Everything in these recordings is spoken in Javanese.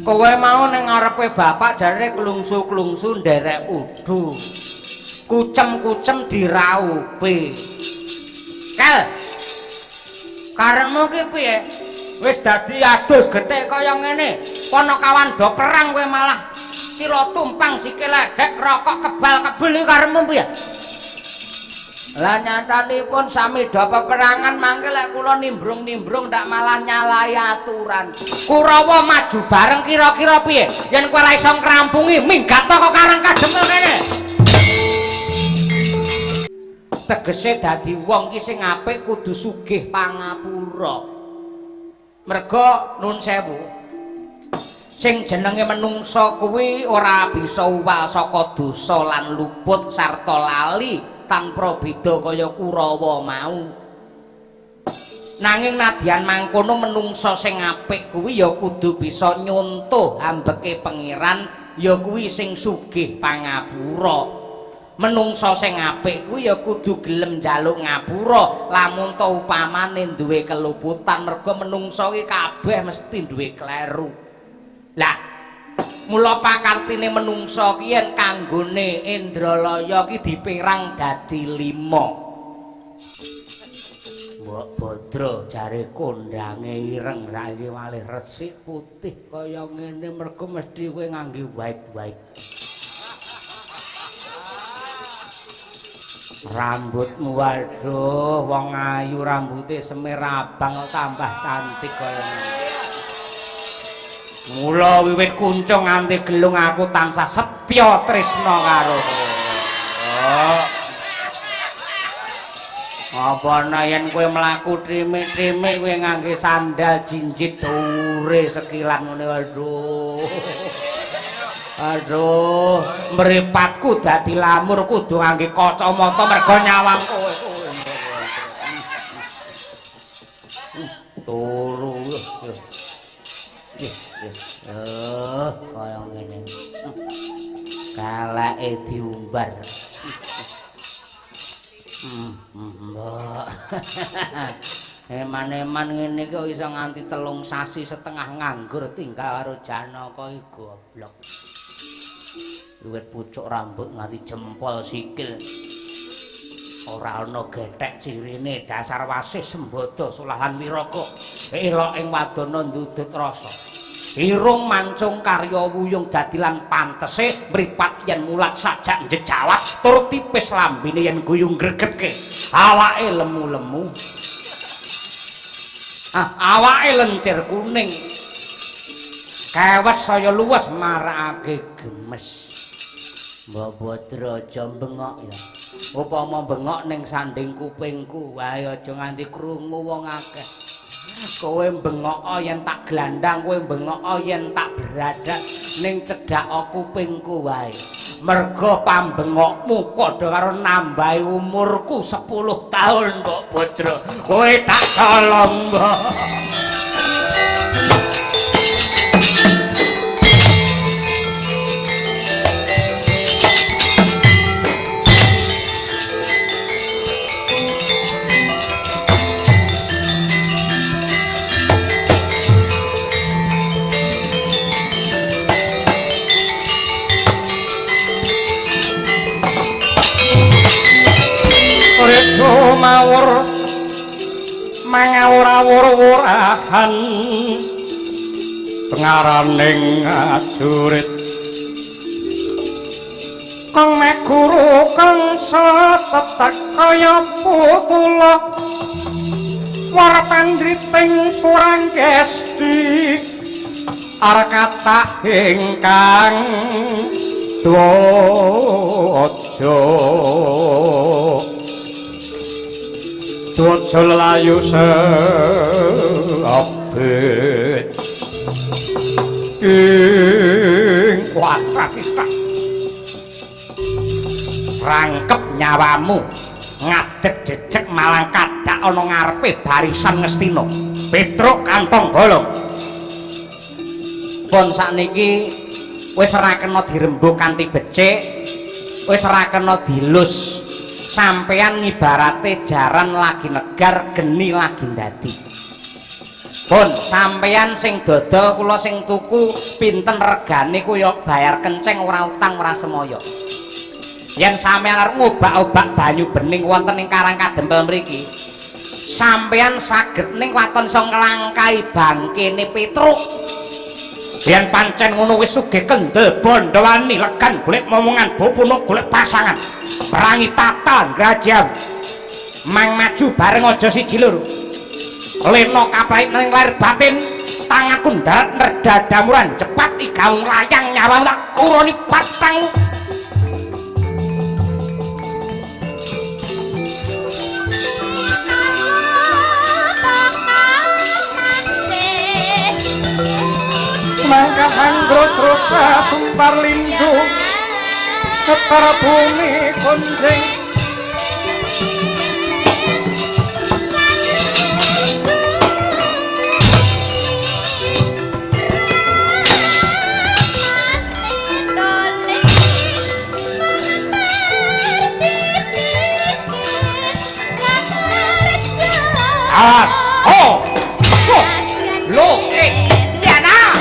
Kowe mau ning ngarepe bapak jare klungsu-klungsu nderek udu. Kucem-kucem diraupe. Kel. Karepmu ki piye? Wis dadi adus gethek kaya ngene. Kono kawan do perang kowe malah sira tumpang sikil ledek rokok kebal-kebul iki karepmu piye? Lah nyatanipun sami do peperangan mangke lek kula nimbrung-nimbrung ndak malah nyalahi aturan. Kurawa maju bareng kira-kira piye? Yen kowe ora iso ngrampungi minggat kok karang kadem kene. Tegese dadi wong ki sing apik kudu sugih pangapura. Merga nun sewu. Sing jenenge menungsa kuwi ora bisa uwal saka dosa lan luput sarta lali tanpa beda kaya Kurawa mau. Nanging nadyan mangkono menungsa sing apik kuwi ya kudu bisa nyuntuh ambeke pangeran, ya kuwi sing sugih pangapura. Menungsa sing apik kuwi ya kudu gelem njaluk ngapura lamun ta upamane duwe keluputan, merga menungsa iki kabeh mesti duwe kleru. Lah mula pakartine menungsa ki yen kanggone Indralaya ki dipérang dadi 5. Mbok Badra jare kondange ireng saiki malih resik putih kaya ngene mergo mesti kowe ngangge white. Rambutmu waduh wong ayu rambute semir abang tambah cantik kaya ngene. Mula wiwit kuncung nganti gelung aku tansah setya tresna karo kowe. Apa yen kowe mlaku trimik-trimik kowe ngangge sandal jinjit dure sekilan ngene aduh mripatku dadi lamur kudu ngangge kacamata merga nyawang kowe turu kaya ngene kalake diumbar mbok eman-eman ngene kok iso nganti 3 sasi setengah nganggur tinggal karo Janaka iki goblok. Wiwit pucuk rambut nganti jempol sikil ora ana gethek cirine dasar wasis sembada sulahan wiraka elok ing wadana ndudut rasa irung mancung karya wuyung dadilan pantese mripat yen mulat sajak njejawat tur tipis lambene yen guyung gregetke awake lemu-lemu awake lencir kuning kewes saya luwes marakake gemes. Mbok Badra aja bengok ya. Upama bengok ning sanding kupingku, wae aja nganti krungu wong akeh. Kowe bengok yen tak glandang, kowe bengok yen tak beradak ning cedhak kupingku wae. Merga pambengokmu padha karo nambahi umurku 10 tahun, Mbok Badra. Kowe tak tolong, Mbok. Mawur mangawur-awur-wurahan pengaraning ajurit kang mek guru kang satetek kaya putula warpandriting turang gesti arkata ingkang dwaja Tuwajal layu seabet ing kuatratika rangkep nyawamu ngadeg jejeg malang kadak ana ngarepe barisan Ngastina Petruk kantong bolong pun sakniki wis ora kena dirembug kanthi becik wis ora kena dilus sampeyan ngibarate jaran lagi negar geni lagi ndadi Pun sampeyan sing dodol kula sing tuku pinten regane kuwi bayar kenceng ora utang ora semoyo. Yen sampeyan arep ngobak-obak banyu bening wonten ing Karang Kadempel mriki, sampeyan saged ning waton iso nglangkai bangkene Petruk. Yen pancen ngono wis sugih kendel bondo wani legan golek momongan bopono golek pasangan. Perangi tatan grajam. Mang maju bareng aja siji loro. Lena kapait ning lar batin, tanganku ndarat nerdadamuran cepat igaung layang nyawamu tak kuroni patang. Mangka anggros rosa sumpar lindung ketar bumi konjeng awas oh lo Diana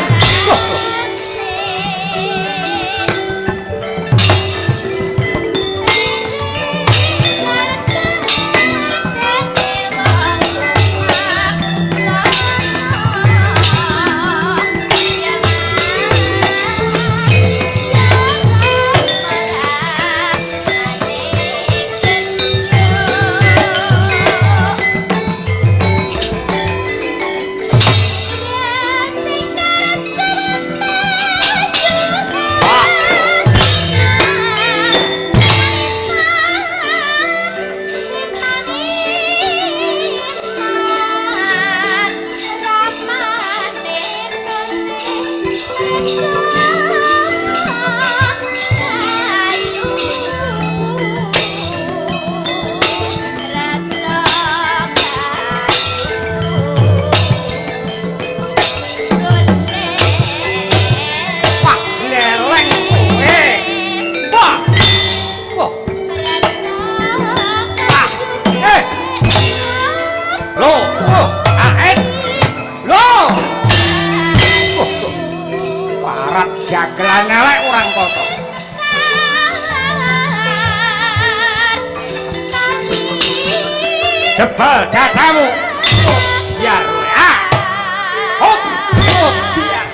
jagelan elek orang kotor jebel dadamu biar hop biar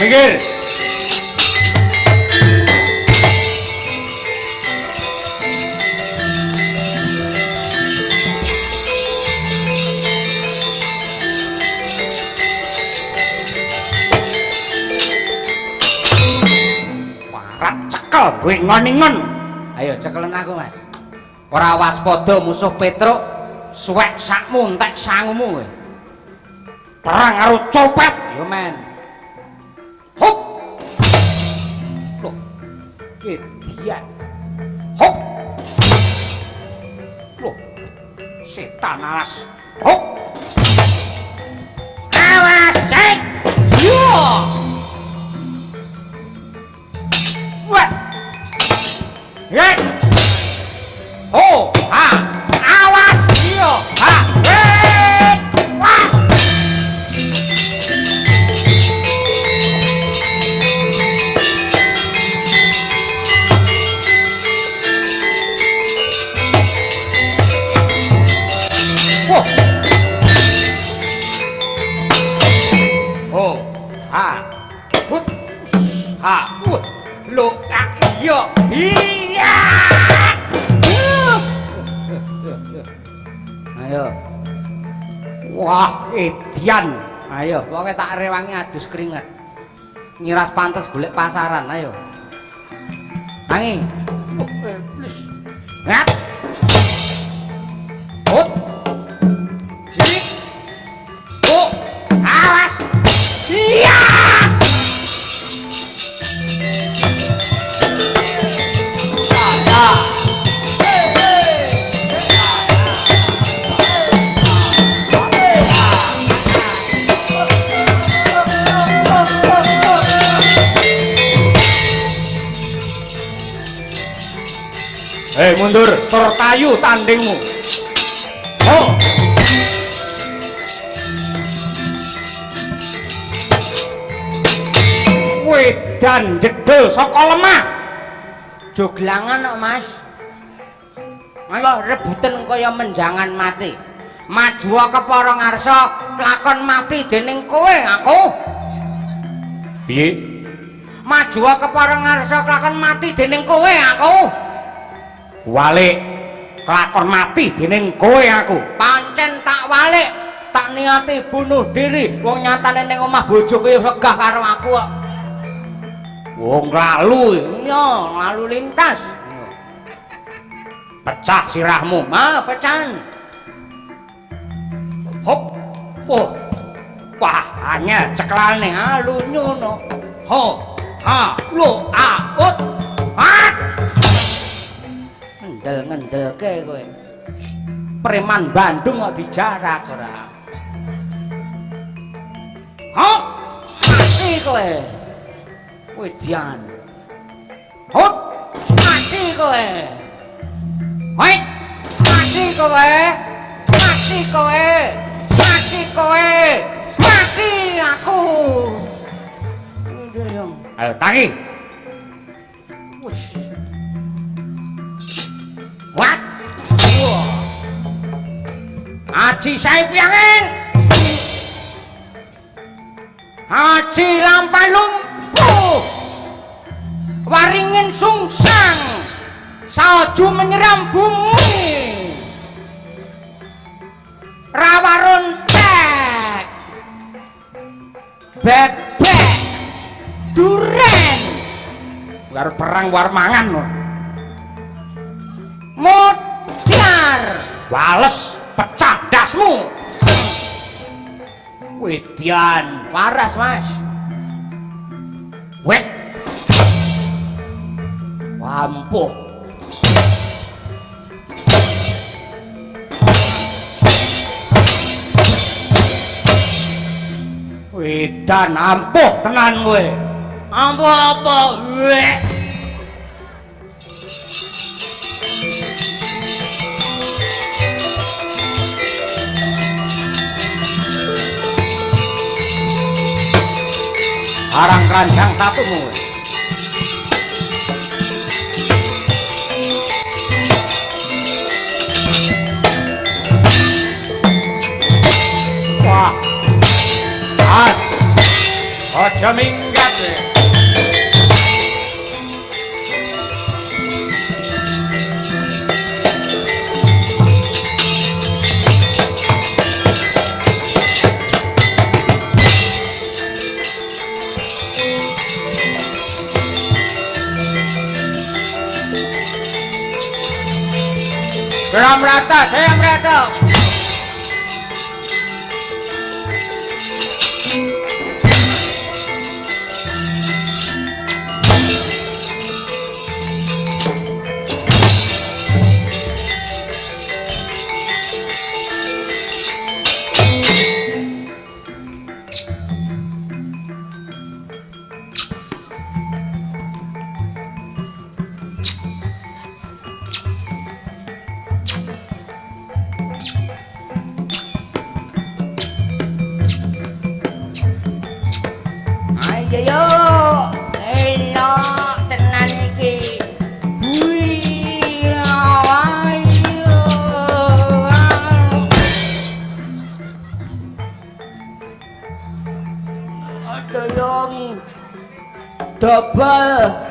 minggir. Warat cekel gue ngon-ngon. Ayo cekelen aku, Mas. Ora waspada musuh Petruk, suwek sakmu entek sangumu. Perang karo copet, yo men. Hop. Loh. Kedian. Hop. Loh. Setan alas. Hop. Awas, cek. Yo. Wah. Hei. Oh, ha. Awas, yo. Ha. Hei. Wah. Oh, ha, hut, ha, hut, lo, iya, iya. Ayo, wah, edian, ayo, pokoknya tak rewangi adus keringat, ngiras pantes golek pasaran, ayo, angi, ngat, hut. Awas! Iya! Hei mundur, Sortayu tandingmu. Oh! Dan jedul saka lemah joglangan kok Mas. Ayo rebutan kaya menjangan mati. Maju ke para ngarsa kelakon mati dening kowe aku. Piye? Maju ke para ngarsa kelakon mati dening kowe aku. Walik kelakon mati dening kowe aku. Pancen tak walik, tak niati bunuh diri. Wong nyatane ning omah bojoku wegah karo aku kok. Wong lalu, iya, lalu lintas. Pecah sirahmu, pecahan. Hop, oh, wah, hanya ceklane, lunyu no. Ho, ha, lo, ut, hat. Ngendel ke kowe. Preman Bandung kok dijarak ora. Ho, mati kowe. Wedian. Hut, mati kowe. Hoi, mati kowe. Mati kowe. Mati kowe. Mati aku. Ayo tangi. Wush. What? Wah. Haji Saip Yangin. Haji Lampalung. Waringin sungsang, salju menyeram bumi, rawa rontek, bebek, duren, war perang war mangan loh, mutiar, wales pecah dasmu, wedian, waras Mas, wet. Ampuh. Wedan ampuh tenan kowe. Ampuh apa? Wek. Arang keranjang satumu. Wah, as, aja minggat. Ramrata, Ramrata. Ayo, elo tenan iki. Wih, ayo. Ada yang double.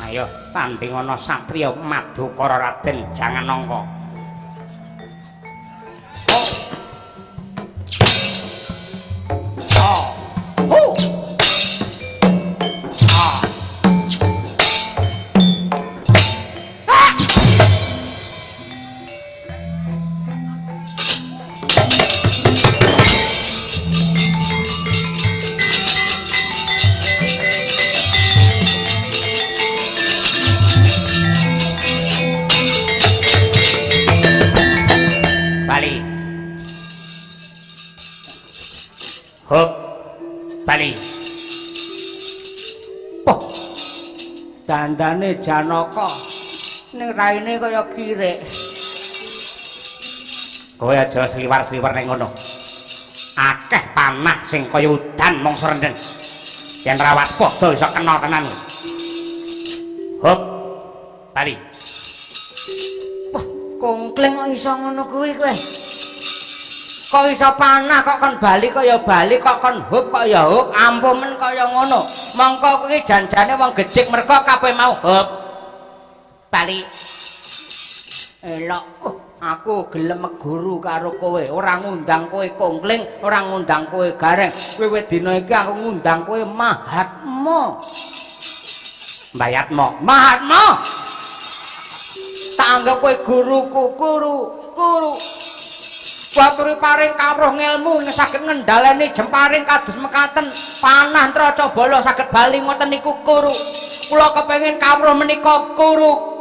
Ayo tanding ana satriya Madukara Raden jangan nangka. Bali. Hop. Bali. Poh. Dandane Janaka ning raine kaya kirek. Kowe aja sliwar-sliwar ning ngono. Akeh panah sing kaya udan mangsa rendeng. Yen rawas padha iso kena tenan. Hop. Bali. Kongkleng kok iso ngono kuwi kowe. Kok iso panah kok kon bali kaya bali kok kon hub kok ya hub ampun men kaya ngono. Mongko kuwi janjane wong gejik merga kabeh mau hub. Bali. Elok aku gelem meguru karo kowe, ora ngundang kowe kongkleng, ora ngundang kowe gareng. Kowe dina iki aku ngundang kowe Mahatma. Mbayatma, Mahatma. Tak anggap kowe guruku, guru. Baturi paring kawruh ngilmu saged ngendhaleni jemparing kados mekaten panah traca bala saged bali ngoten niku guru. Kula kepengin kawruh menika guru.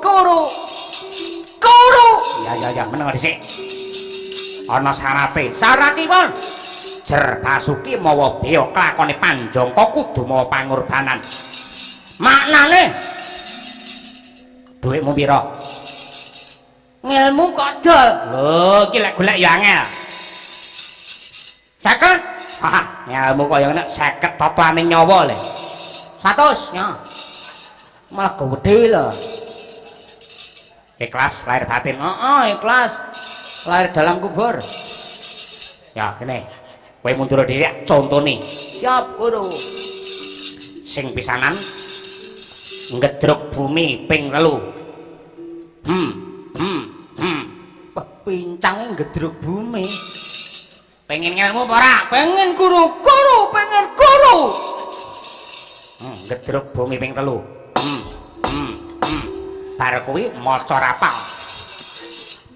Ya meneng dhisik. Ana syarate. Syaratipun jer Basuki mawa beya kelakone Panjangka kudu mawa pangorbanan. Maknane dhuwitmu pira? Ngilmu kok dol. Lho, iki lek golek ya angel. 50. Hah, ngilmu kok ya nek 50 totoane nyawa le. 100 ya. Malah gede lho. Ikhlas lahir batin. Ikhlas. Lahir dalam kubur. Ya, kene. Kowe mundur dhisik contone. Siap, Guru. Sing pisanan ngedruk bumi ping 3. Pincange ngedruk bumi. Pengen ilmu apa ora? Pengen guru, pengen guru. Ngedruk bumi ping 3. Bar kuwi maca rapal.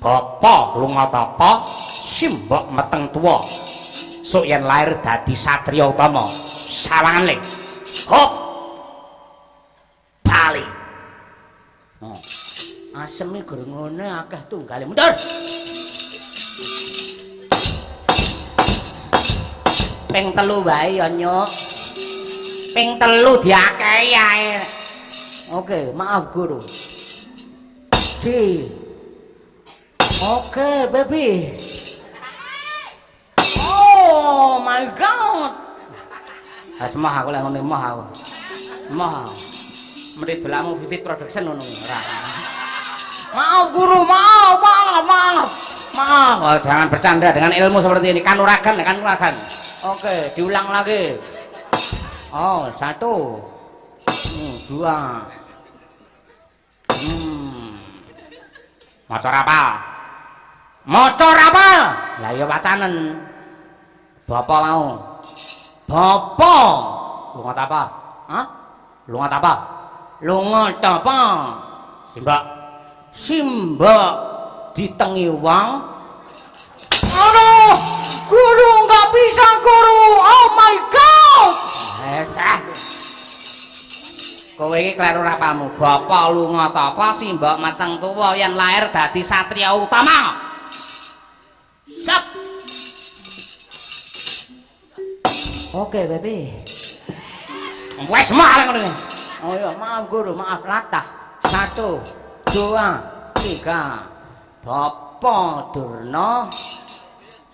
Bapa lunga tapa, simbok meteng tuwa. Sok yen lair dadi satriya utama. sawangan le. Hop. Bali. Oh. Aseme gurungone akeh tunggale mundur. Ping 3 wae ya, Nyuk. Ping 3 diakehi ae. Oke, maaf guru. Oke, baby. Oh my god. Asmah aku lek ngene mah aku. Mah. Mrene dolamu Vivid Production ngono. Maaf guru, maaf. Oh, jangan bercanda dengan ilmu seperti ini. Kanuragan. Oke, diulang lagi. Oh, 1 2 Maca rapal. Lah ya wacanen. Bapak mau. Bapak. Lunga apa? Hah? Lunga apa? Simbak ditengi wang. Aduh, guru nggak bisa guru. Oh my god. Kowe iki kleru rapamu. Bapak lunga tapa simbak mateng tuwa yen lair dadi satriya utama. Sap. Oke, baby. Wes mah ngene. Oh iya, maaf guru, maaf latah. 1 2 3. Bapak Durna.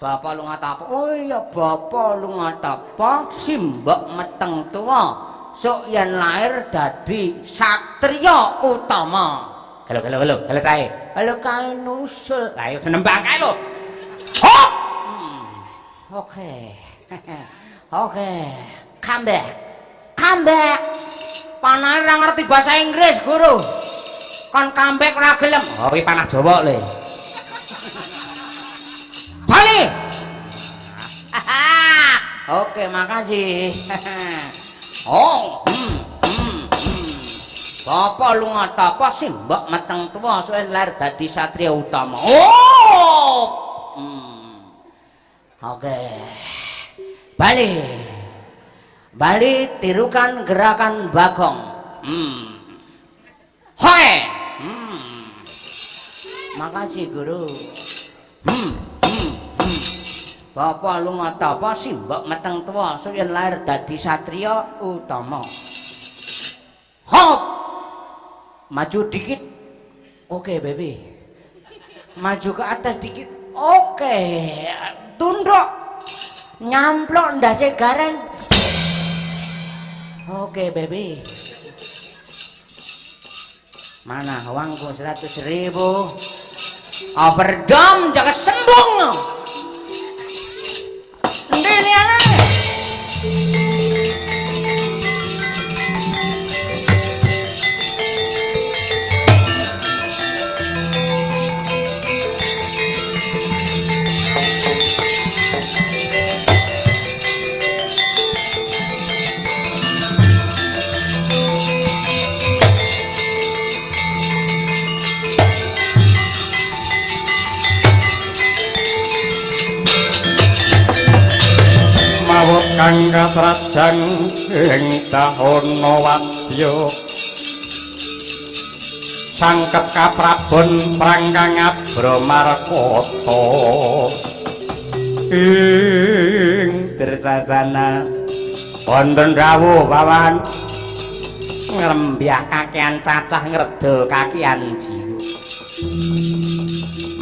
Bapak lunga tapa. Oh iya, bapak lunga tapa simbak meteng tuwa. Sok yen lair dadi satriya utama. Halo cahe. Halo kae nusul. Lah yo senembang kae lho. Hop. Oke. Come back. Panah ora ngerti bahasa Inggris, Guru. Kon come back ora gelem. Oh, iki panah Jawa le. Bali. Oke, makasih. Oh, Bapak lunga tapa simbak meteng tuwa suwen lair dadi satriya utama. Oh. Oke. Bali tirukan gerakan Bagong. Hoi. Makasih Guru. Bapak lunga tapa simbak meteng tuwa suyen lair dadi satriya utama. Hop. Maju dikit. Oke, baby. Maju ke atas dikit. Oke. Tunduk. Nyamplok ndase gareng. Oke, baby. Mana uangku 100.000. Overdom jaga sembung. Ndene ana. Kang katrajan ing tahana wadya sangkep kaprabon prangkang Abramarkata ing Dresasana wonten rawuh pawan ngrembyah kakehan cacah ngreda kakehan jiwa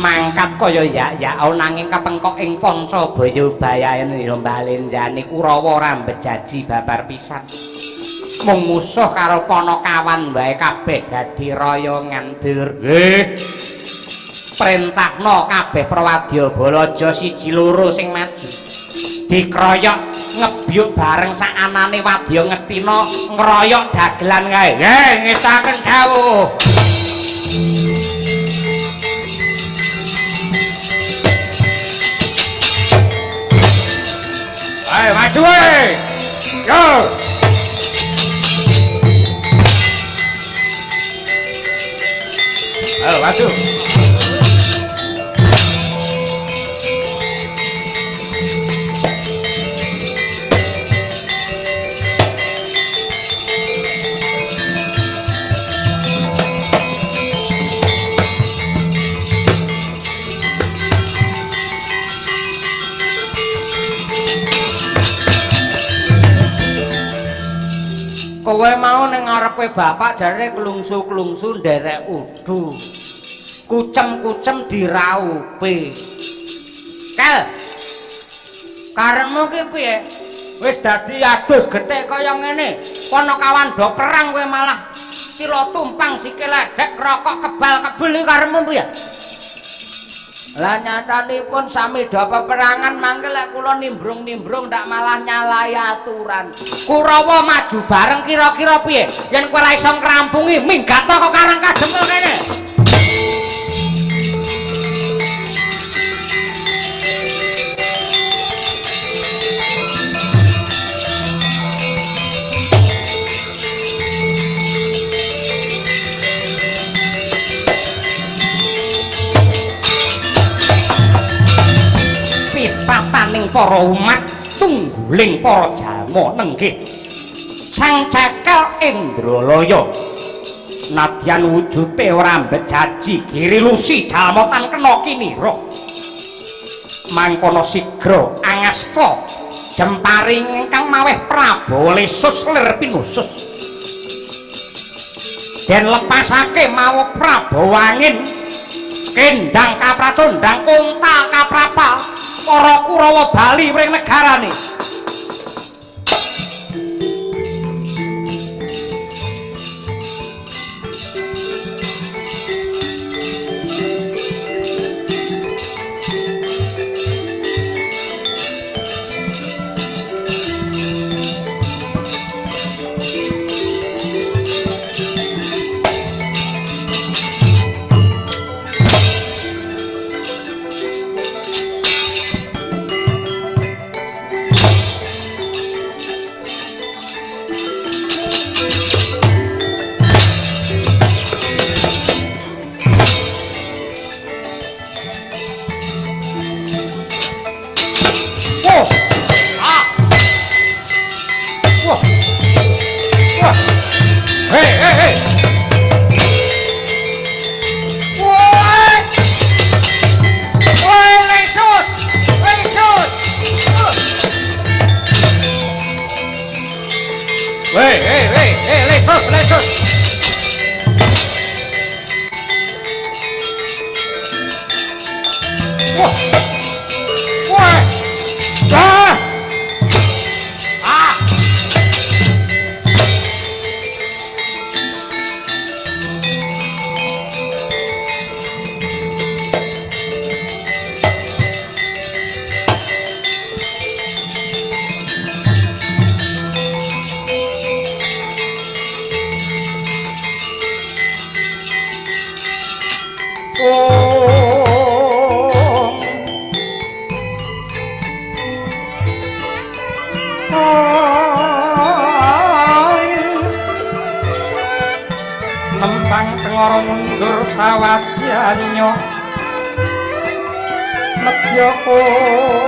mangkat kaya yak-yak nanging kepengkok ing Pancabaya bayayan Balenjani Kurawa rambet jaji babar pisan mung musuh karo Panakawan wae kabeh dadi raya ngandur perintahno kabeh prawadya balaja 1 2 sing maju dikroyok ngebyuk bareng sak anane wadya Ngastina ngroyok dagelan kae ngitaken dawuh. Ayo maju yo. Ayo maju. Kowe mau ning ngarepe bapak jare klungsu-klungsu nderek udu. Kucem-kucem diraupe. Kel. Karepmu ki piye? Wis dadi adus gethek kaya ngene. Ponokawan do perang kowe malah sira tumpang sikil ledek rokok kebal-kebul iki karepmu piye? Lah nyatanipun sami do peperangan mangke lek kula nimbrung-nimbrung ndak malah nyalahi aturan. Kurawa maju bareng kira-kira piye? Yen kowe ora iso ngrampungi minggat kok karang kadempel kene. Papaning para umat tungguling para jalma nenggih sang cakal Indralaya nadyan wujude ora mbejaji giri lusi jalma tan kena kinira mangkono sigra angasta jemparing ingkang maweh Prabawa lesus lir pinusus den lepasake mawa Prabawa angin kendang kapracondang kuntal kaprapal para Kurawa bali mring negarane. Nempang tengara mundur sawadyanyo medya kondur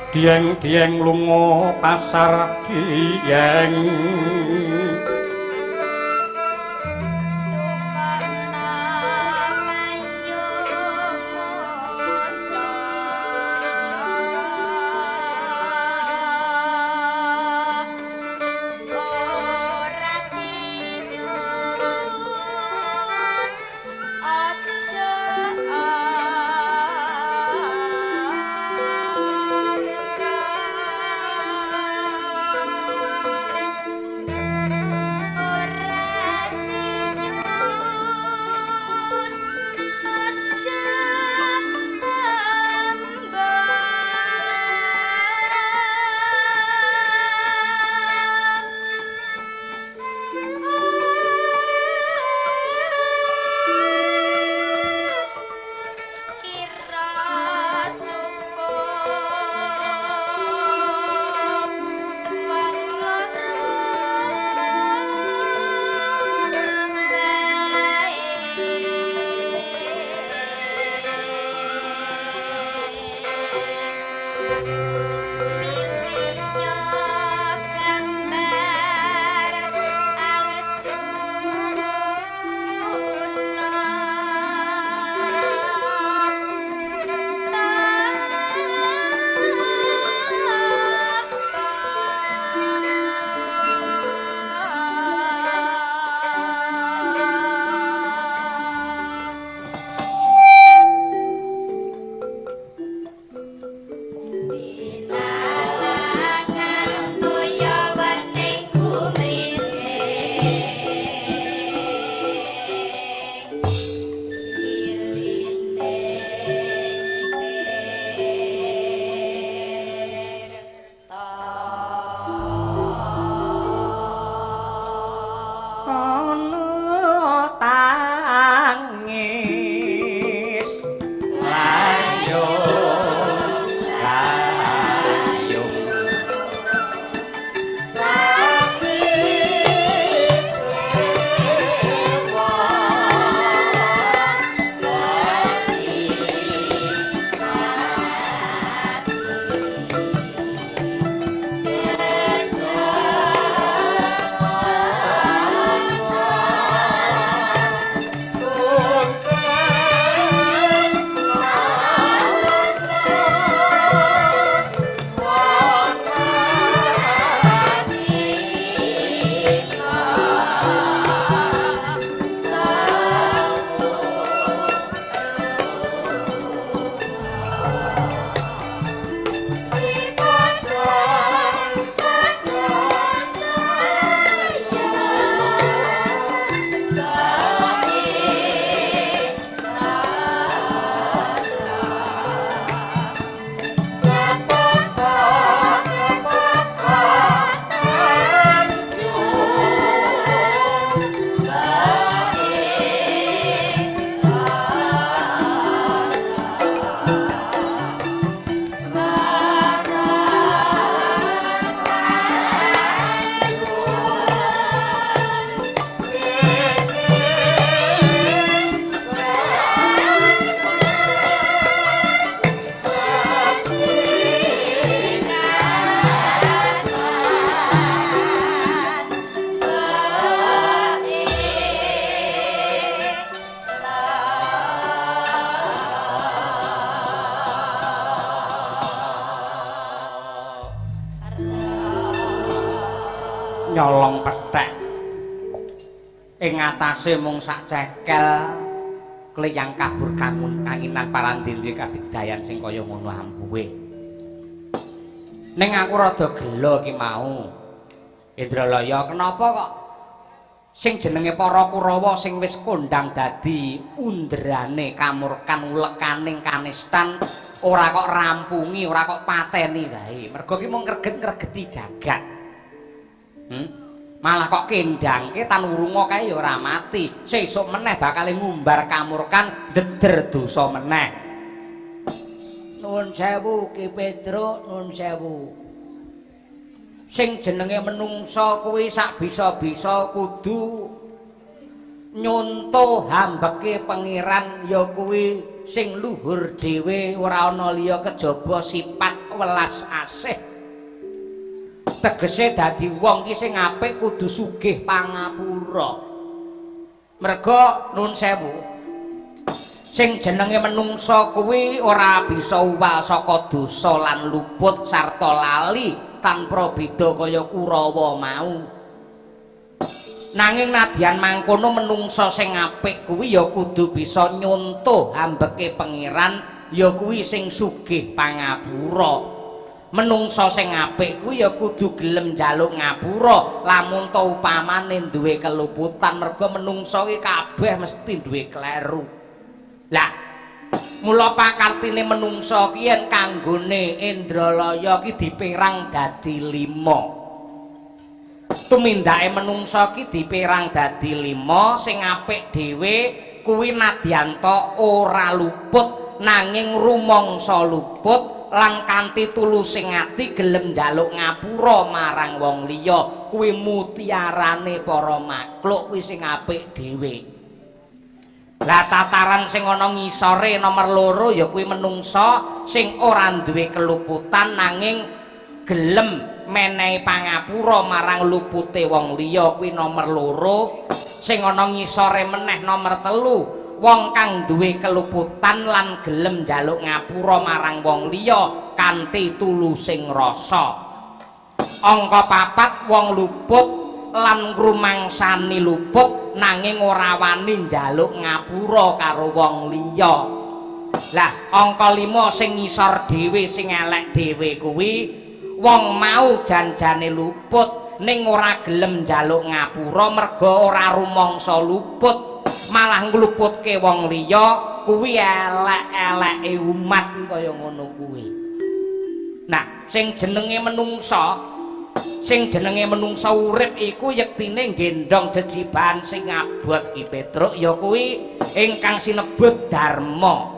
dieng-dieng lunga pasar dieng nyolong pethek ing atase mung sak cekel kleyang kabur kanginan parandiri kadigdayan sing kaya ngono ampuhe ning aku rada gelo ki mau Indralaya kenapa kok sing jenenge para Kurawa sing wis kondhang dadi undrane kamurkan ulekaning kanistan ora kok rampungi ora kok pateni wae mergo ki mung ngreget-ngregeti jagat malah kok kendangke tan urunga kae ya ora mati sesuk meneh bakal ngumbar kamurkan deder dosa meneh nuwun sewu Ki Petruk nuwun sewu sing jenenge menungsa kuwi sak bisa-bisa kudu nyontoh hambeke pangeran ya kuwi sing luhur dhewe ora ana liya kejaba sifat welas asih tegese dadi wong ki sing apik kudu sugih pangapura merga nuwun sewu sing jenenge menungsa kuwi ora bisa uwal saka dosa lan luput sarta lali tanpa beda kaya Kurawa mau nanging nadyan mangkono menungsa sing apik kuwi ya kudu bisa nyontoh hambeke pangeran ya kuwi sing sugih pangapura menungsa sing apik kuwi ya kudu gelem njaluk ngapura lamun to upamane duwe keluputan merga menungsa iki kabeh mesti duwe kleru lah mula pakartine menungsa ki yen kanggone Indralaya ki dipérang dadi 5 tumindake menungsa ki dipérang dadi 5 sing apik dhewe kuwi nadyanta ora luput nanging rumangsa luput lan kanthi tulusing ati gelem njaluk ngapura marang wong liya kuwi mutiarane para makhluk kuwi sing apik dhewe lah tataran sing ana ngisore nomor 2 ya kuwi menungsa sing ora duwe keluputan nanging gelem menehi pangapura marang lupute wong liya kuwi nomor 2 sing ana ngisore meneh nomor 3 wong kang duwe keluputan lan gelem njaluk ngapura marang wong liya kanthi tulusing rasa angka 4 wong luput lan ngrumangsani luput nanging ora wani njaluk ngapura karo wong liya. Lah angka 5 sing ngisor dhewe sing elek dhewe kuwi wong mau janjane luput ning ora gelem njaluk ngapura merga ora rumangsa luput malah ngluputke wong liya kuwi elek-eleke umat kaya ngono kuwi. Nah sing jenenge menungsa urip iku yektine gendong jejibahan sing abot Ki Petruk ya kuwi ingkang sinebut dharma.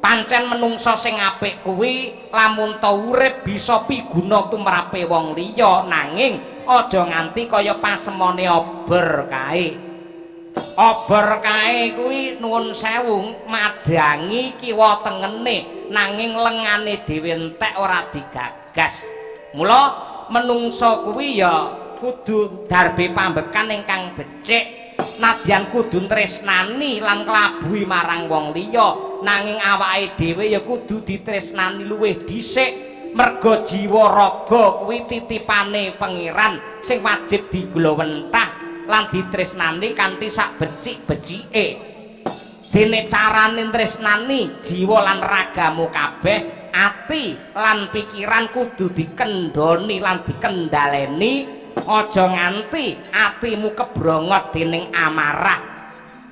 Pancen menungsa sing apik kuwi lamun ta urip bisa piguna tumrape wong liya nanging aja nganti kaya pasemone obor kae. Obor kae kuwi nuwun sewu madangi kiwa tengene nanging lengane dhewe entek ora digagas. Mula menungsa kuwi ya kudu darbe pambekan ingkang becik nadyan kudu tresnani lan klabuhi marang wong liya nanging awake dhewe ya kudu ditresnani luwih dhisik merga jiwa raga kuwi titipane pangeran sing wajib digulawentah lan ditresnani kanthi sak becik-becike dene carane tresnani jiwa lan ragamu kabeh ati lan pikiran kudu dikendhoni lan dikendhaleni aja nganti atimu kebrongot dening amarah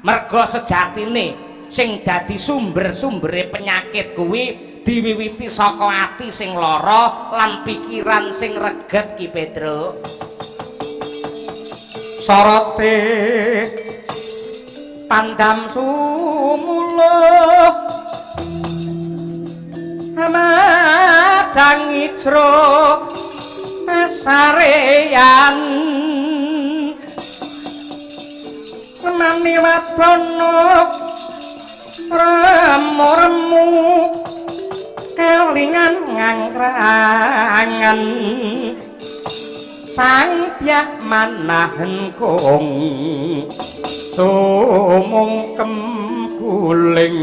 merga sejatine sing dadi sumber-sumbere penyakit kuwi diwiwiti saka ati sing lara lan pikiran sing reget Ki Petruk. Sorote pandam sumuluh madang ijruk sareyan mami wadono remu-remu kelingan ngangkrangan sang tiak manahen kong tumungkem guling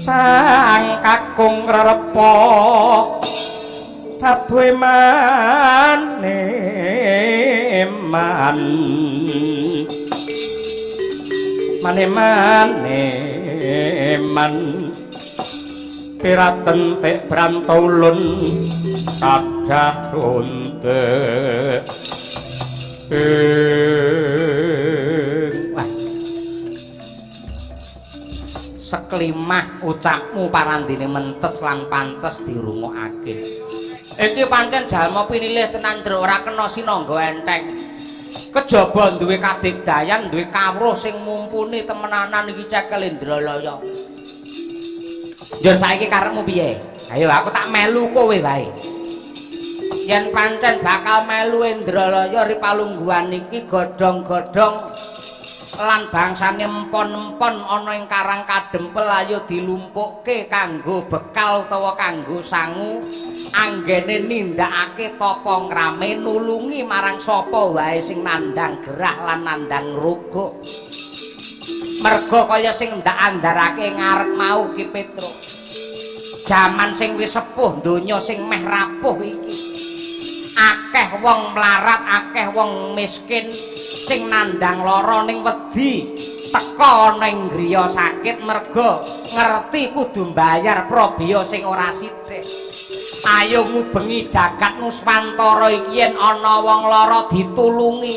sang kakung repa Prabu mane man piraten tek brantulun kadah runte wah seklimah ucapmu parandene mentes lan pantes dirungokake iki pancen jalma pinilih tenan Ndra ora kena sinangga enteng kejaba duwe kadigdayan duwe kawruh sing mumpuni temenanan iki cekel Indralaya. Njur saiki karepmu piye? Ayo aku tak melu kowe wae. Yen pancen bakal melu Indralaya ripalungguhan iki godhong-godhong lan bangsane empon-empon ana ing Karang Kadempel ayo dilumpukke kanggo bekal utawa kanggo sangu anggene nindakake tapa ngrame nulungi marang sapa wae sing nandhang gerah lan nandhang rugo. Merga kaya sing ndak andharake ngarep mau Ki Petruk. Jaman sing wis sepuh donya sing meh rapuh iki. Akeh wong mlarat, akeh wong miskin sing nandhang lara ning wedi teka ning griya sakit merga ngerti kudu mbayar probya sing ora sithik. Ayo ngubengi jagat Nuswantara iki yen ana wong lara ditulungi.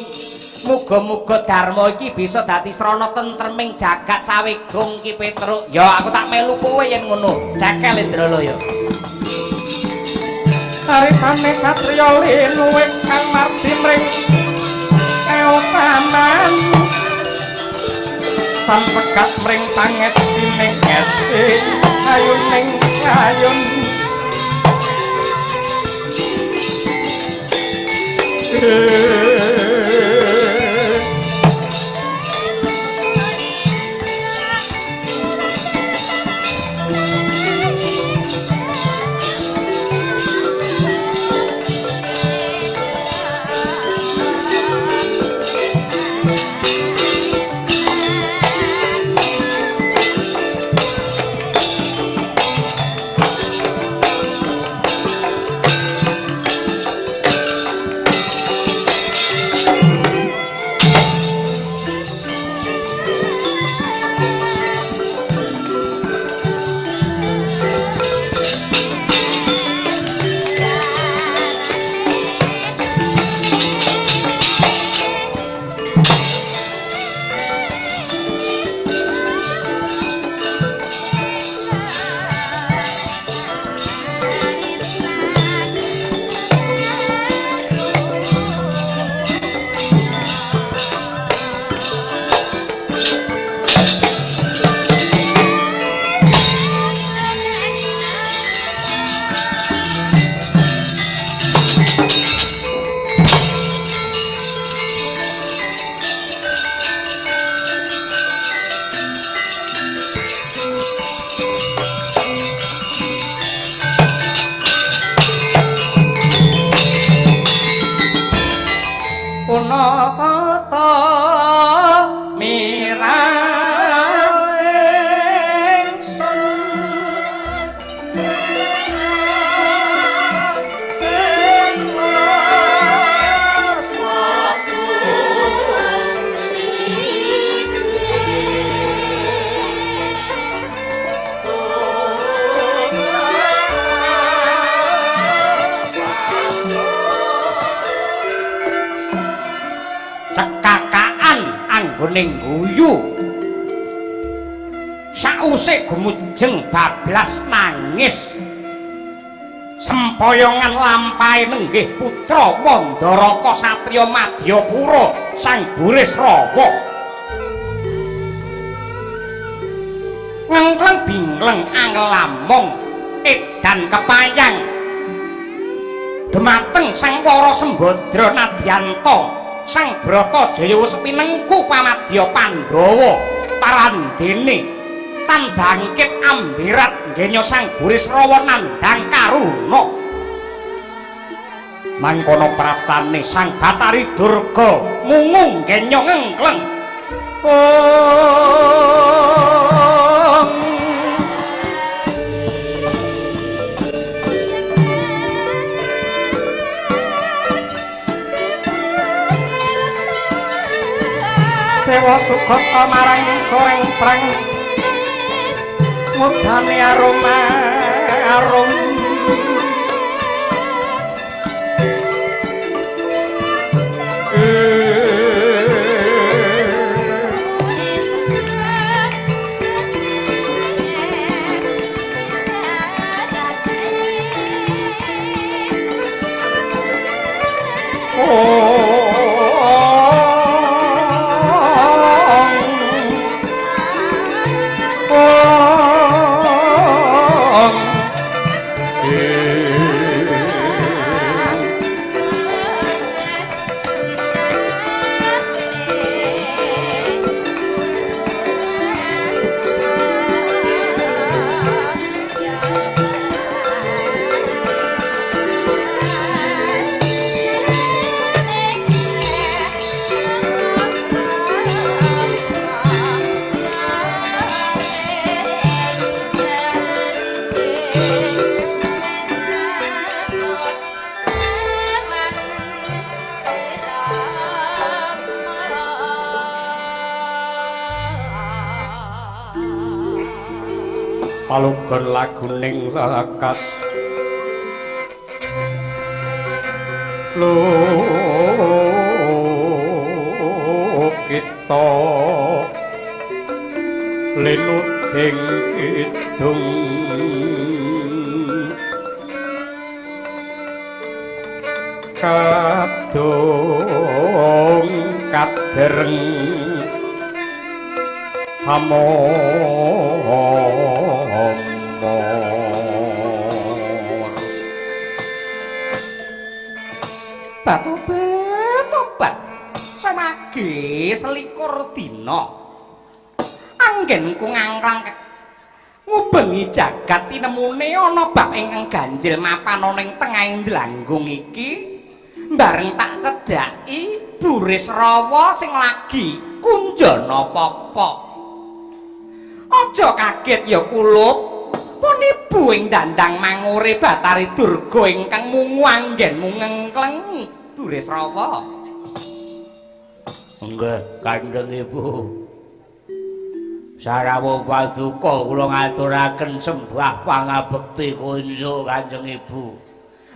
Muga-muga dharma iki bisa dadi srana tentreming jagat sawegung Ki Petruk. Ya aku tak melu kowe yen ngono. Cekel Indralaya. Aripane satriya linu kang mardi mring kautaman. Tan pegat mring pangestine esi ayuning ayun. Ning guyu sause gumujeng bablas nangis sempoyongan lampahe nenggih putra Mandaraka satriya Madyapura sang Burisrawa ngengkleng bingleng anglamong edan kepayang dumateng sang Wara Sembadra Nadyanta Sang Bratajaya wis pinengku pamadya Pandhawa parandene tan bangkit ambirat nggenya Sang Burisrawa nandhang karuna mangkono praptane Sang Batari Durga mungung nggenya ngengkleng kota marang soreng prang mudhane aroma arum palugon laguning lakas lo kita linuding kidung kadung kadereng hamomor batobat semagi selikur dina anggenku ngangklang ngubengi jagat tinemune ana bab ingkang ganjil mapan ana ing tengahing dlanggung iki bareng tak cedhaki Buris Rawa sing lagi kunjana pokpok. Aja kaget ya kulup, punibu ing dandang mangure Batari Durga ingkang mungu anggenmu ngengkleng Buris Rawa. Nggih, Kanjeng Ibu. Sarawa paduka kula ngaturaken sembah pangabekti kunjuk Kanjeng Ibu.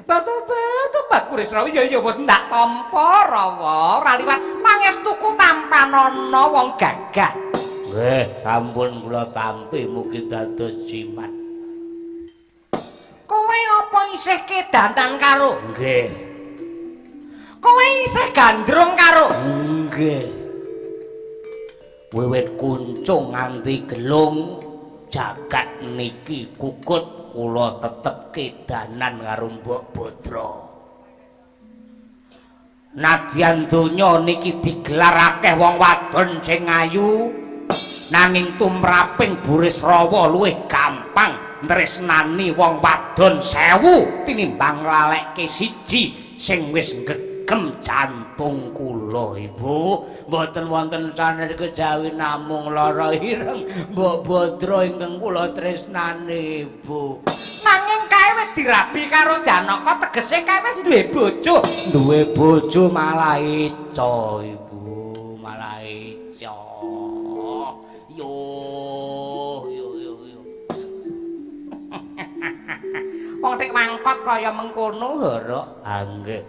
Batu-batu Buris Rawa ya wis ndak tampa Rawa, ora liwat pangestuku tampanana wong gagah. Nggih, sampun kula tampi mugi dados jimat. Kowe apa isih kedantan karo? Nggih. Kowe isih gandrung karo? Nggih. Wiwit kuncung nganti gelung jagat niki kukut kula tetep kedanan karo Mbok Badra. Nadyan donya niki digelar akeh wong wadon sing ayu, nanging tumraping Buris Rawa luwih gampang tresnani wong wadon 1000 tinimbang lalekke siji sing wis gegem jantung kula. Ibu, mboten wonten sanes kejawi namung lara ireng Mbok Badra ingkang kula tresnani, Ibu. Nanging kae wis dirabi karo Janaka, tegese kae wis duwe bojo. Duwe bojo malah ica, Ibu, malah ica. Yo. Wong tek mangkot kaya mengkono lho, Rok. Ah nggih.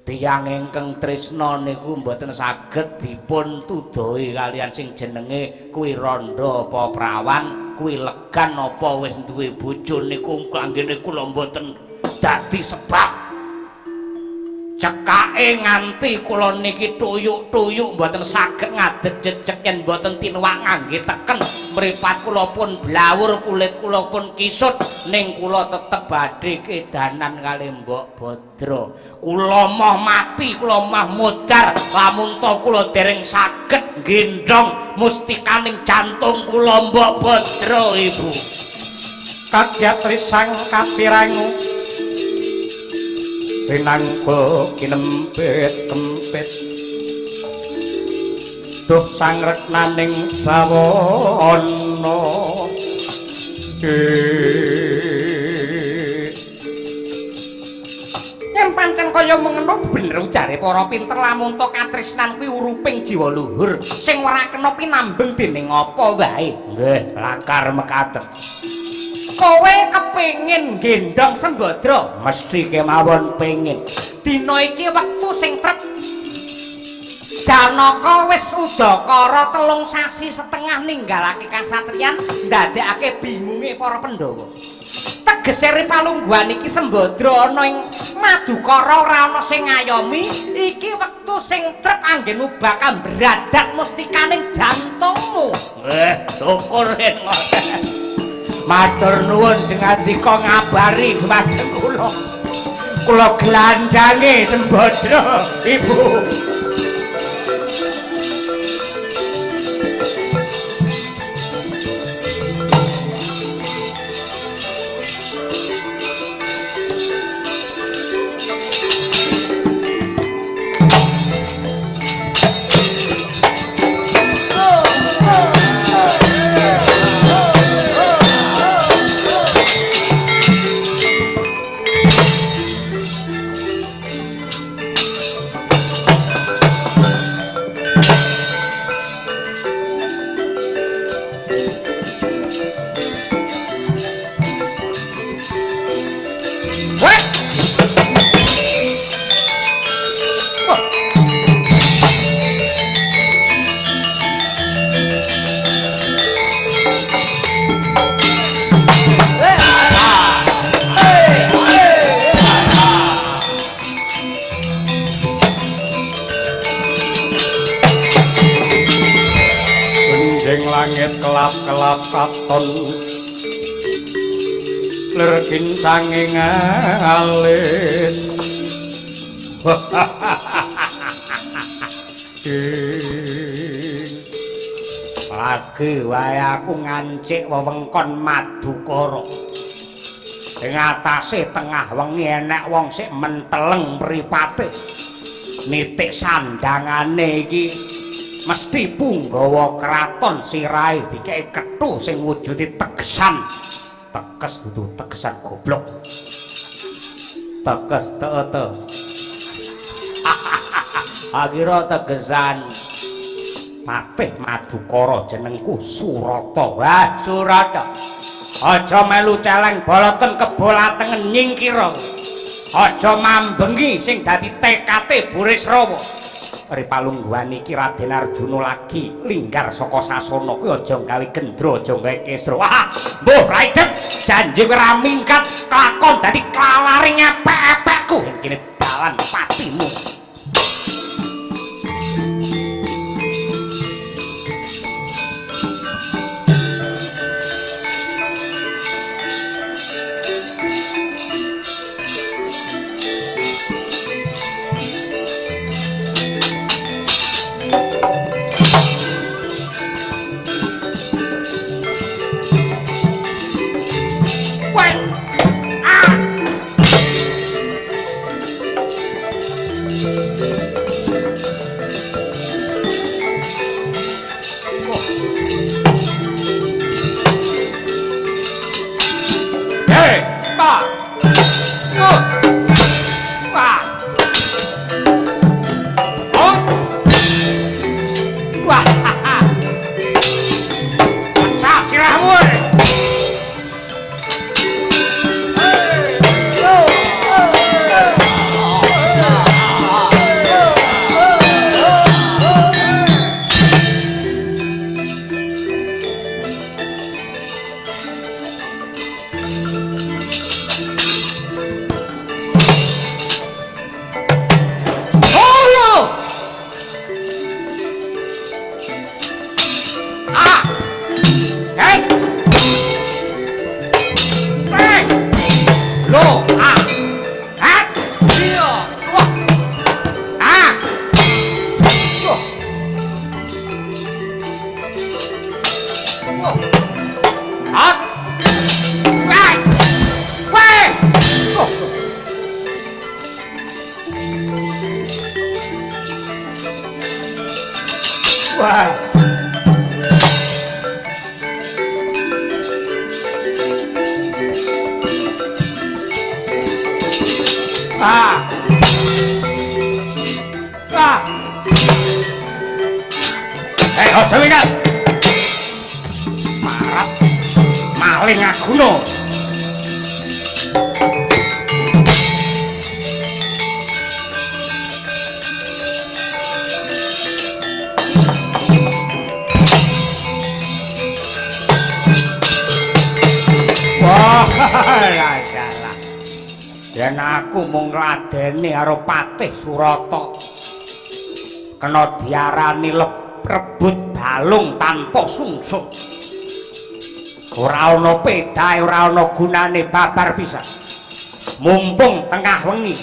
Tiyang ingkang tresna niku mboten saged dipun tudohi kalian sing jenenge kuwi randha apa prawan, kuwi legan apa wis duwe bojo niku kanggene kula mboten dadi sebab cekake nganti kula niki tuyuk-tuyuk mboten saged ngadeg jejeg yen mboten tinuwak ngangge teken mripat kula pun blawur kulit kula pun kisut ning kula tetep badhe kedanan kali Mbok Badra. Kula moh mati, kula moh mudar lamun to kula dereng saged nggendhong mustikaning jantung kula Mbok Badra, Ibu. Kagyat risang kapirangu pinangka kinempit-kempit duh sangreknaning bawana yen pancen pancen kaya mengono bener ujare para pinter lamun to katresnan kuwi uruping jiwa luhur sing ora kena pinambeng dening apa wae. Nggih, lakar mekaten. Kowe kepengin gendong Sembadra? Mesti kemawon pengin. Dina iki wektu sing trep. Janaka wis udakara 3 sasi setengah ninggalake kasatriyan, ndadekake bingunge para Pandhawa. Tegese Ripalungguhan iki Sembadra ana ing Madukara ora ana sing ngayomi, iki wektu sing trep anggen ubakan bradat mustikaning jantungmu. Syukur yen ngoten. Matur nuwun dengandika ngabari dhumateng kula. Kula glandange Sembadra, Ibu. Kelap-kelap katon ler gintanging alit lagi wae aku ngancik wewengkon Madukara ing atase tengah wengi enek wong sik menteleng mripate nitik sandangane iki mesti punggawa kraton sirahe dikek kethu sing wujude tegesan. Teges dudu tegesan goblok. Teges teete. Akira tegesan Patih Madukara jenengku Surata. Wah, Surata. Aja melu celeng boloten kebolatengen nyingkira. Aja mambengi sing dadi tekate Burisrawa. Ripalungguhan iki Raden Arjuna lagi linggar saka sasana kuwi aja gawe gendra aja gawe kesra. Wah, mbuh Raden janji ora mingkat kelakon dadi klalaring epek-epekku kene dalan patimu. Lingaguna. Wah, rajalah. Yen aku mung ngladeni karo Patih Surata. Kena diarani rebut balung tanpa sungsung. Ora ana pedahe, ora ana gunane babar pisan. Mumpung tengah wengi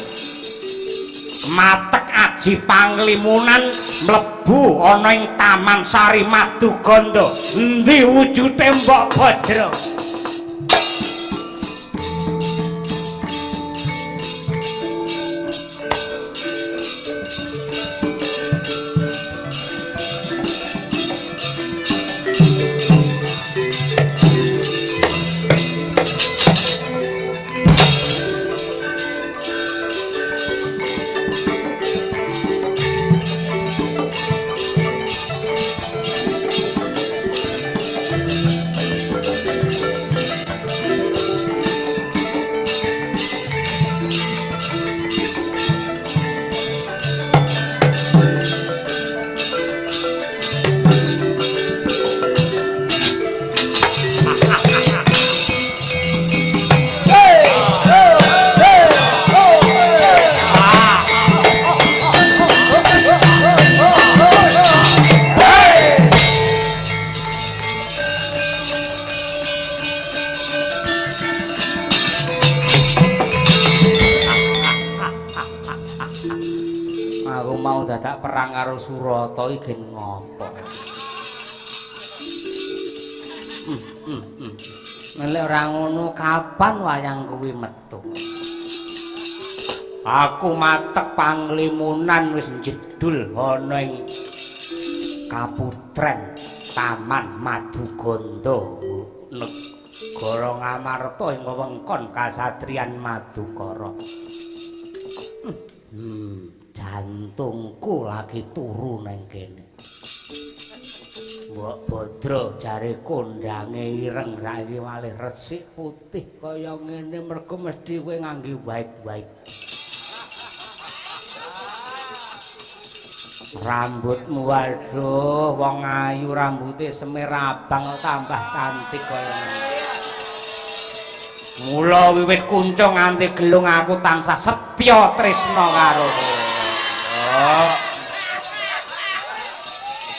matek aji panglimunan mlebu ana ing Taman Sari Maduganda. Endi wujude Mbok Badra? Aku mau dadak perang karo Surata iki gen ngopo? Nek ora ngono kapan wayang kuwi metu? Aku matek panglimunan wis jedul ana ing Kaputren Taman Maduganda negara Ngamarta ing wewengkon kasatriyan Madukara. Jantungku lagi turu nang kene. Mbok Badra jare kondange ireng saiki malih resik putih kaya ngene mergo mesti kowe ngangge white. Rambutmu waduh wong ayu rambuté semir abang tambah cantik kaya ngene. Mula wiwit kuncung nganti gelung aku tansah setya tresna karo kowe.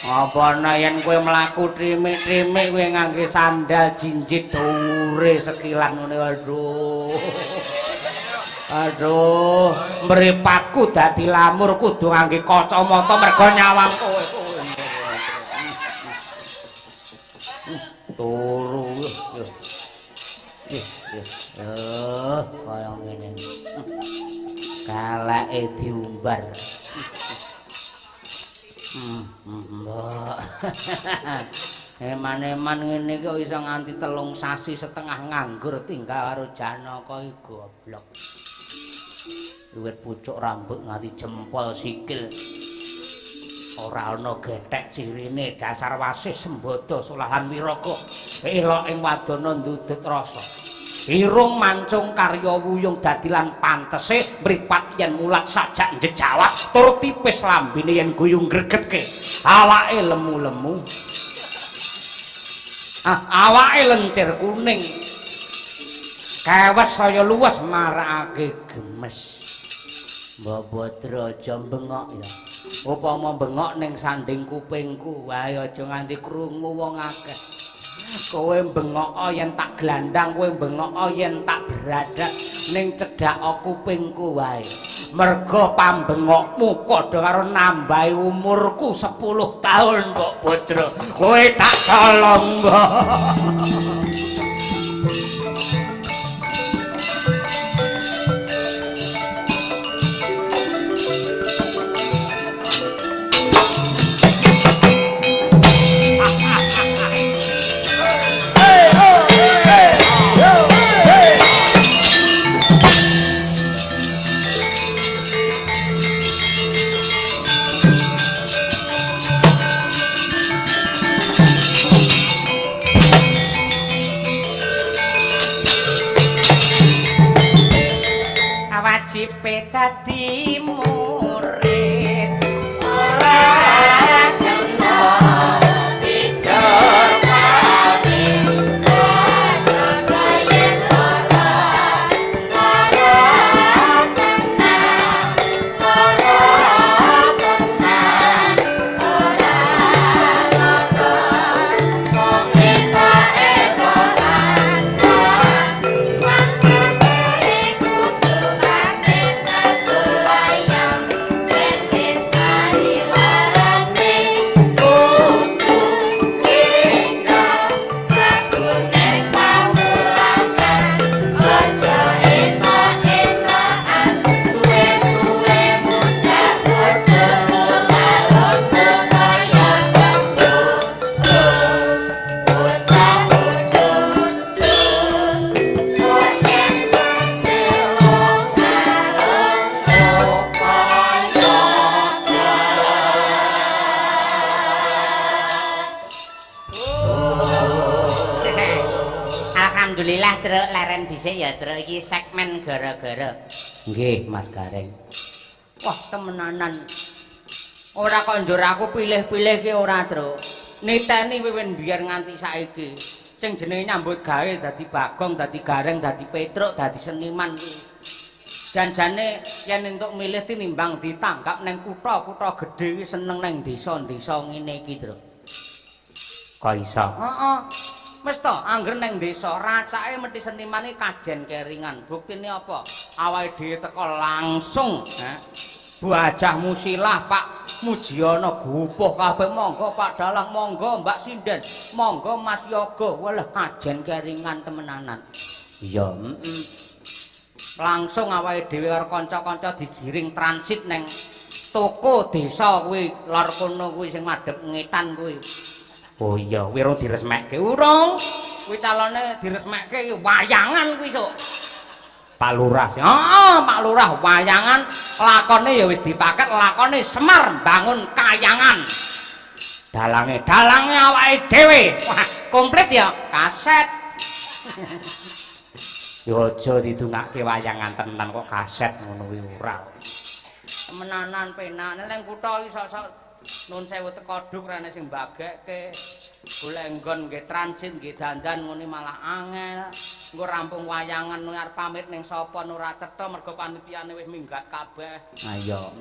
Apa yen kowe mlaku trimik-trimik kowe ngangge sandal jinjit dure sekilan ngene aduh mripatku dadi lamur kudu ngangge kacamata mergo nyawang kowe turu kaya ngene kalake diumbar. Eman-eman ngene iki kok iso nganti 3 sasi setengah nganggur tinggal karo Janaka iki goblok. Wiwit pucuk rambut nganti jempol sikil. Ora ana gethek cirine dasar wasis sembada solahan wiraka. Elok ing wadana ndudut rasa. Irung mancung karya wuyung dadilan pantese mripat yen mulat sajak njejawat tur tipis lambene yen guyung gregetke awake lemu-lemu awake lencir kuning kewes saya luwes marakake gemes. Mbok Badra aja bengok ya upama bengok ning sanding kupingku wae aja nganti krungu wong akeh. Kowe bengok yen tak glandang, kowe bengok yen tak beradat ning cedhak kupingku wae. Merga pambengokmu padha karo nambahi umurku 10 tahun, Mbok Badra. Kowe tak tolong, Mbok. dadi murid ora kena dicor kawin coba yen ora tenang ora mung eka-ekoan Alhamdulillah truk leren dhisik ya truk iki segmen gara-gara. Nggih, Mas Gareng. Wah, temenanan. Ora kok njur aku pilih-pilih ki ora, Truk. Niteni wiwit biyen nganti saiki. Sing jenenge nyambut gawe dadi Bagong, dadi Gareng, dadi Petruk, dadi seniman ki. Janjane yen entuk milih tinimbang ditangkap neng kutha-kutha gedhe ki seneng neng desa-desa ngene iki, Truk. Kok iso? Heeh. Wis to, angger neng desa racake mesti senimane kajen keringan. Buktine apa? Awake dhewe teko langsung, Bu Hajah Musilah, Pak Mujiono gupuh kabeh monggo Pak Dalang, monggo Mbak Sinden, monggo Mas Yoga. Walah kajen keringan temenanan. Iya, Langsung awake dhewe karo kanca-kanca digiring transit neng toko desa kuwi, lor kono kuwi sing madhep ngetan kuwi. Oh iya, Wiro diresmekke urung. Kuwi calone diresmekke wayangan kuwi sok. Pak Lurah sih. Heeh, Pak Lurah wayangan lakone ya wis dipaket, lakone Semar bangun kayangan. Dalange awake dhewe. Wah, komplit ya, kaset. Yo aja didungake wayangan tenan kok kaset ngono kuwi ora. Temenanan penane ning kutha iki sok-sok Nun sewu teko duk rene sing bagekke. Golek nggon nggih transit nggih dandan ngene malah angel. Engko rampung wayangan arep pamit ning sapa ora cetha mergo panitiane wis minggat kabeh. Ayo.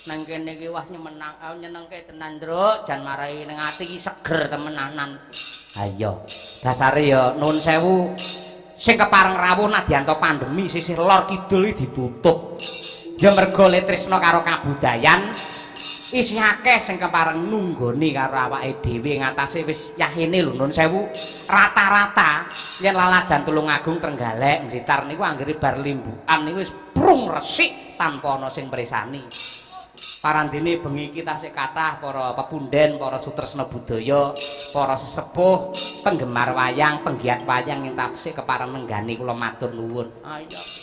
Nang kene iki wah nyenengke tenan, Ndruk. Jan marai ning ati iki seger temenanan. Ayo. Dasare ya nun sewu sing kepareng rawuh nadyanto pandemi sisih lor kidul iki ditutup. Ya mergo le tresna karo kabudayan isih akeh sing kepareng nunggoni karo awake dhewe ngatasé wis yahine lho nun sewu rata-rata yen laladan Tulungagung Trenggalek Blitar niku anggere bar limbukan niku wis prung resik tanpa ana sing mresani. Parandene bengi iki tasih kathah para pepunden, para sutresna budaya, para sesepuh, penggemar wayang, penggiat wayang ing tasih kepareng nenggani kula matur nuwun. Ayo.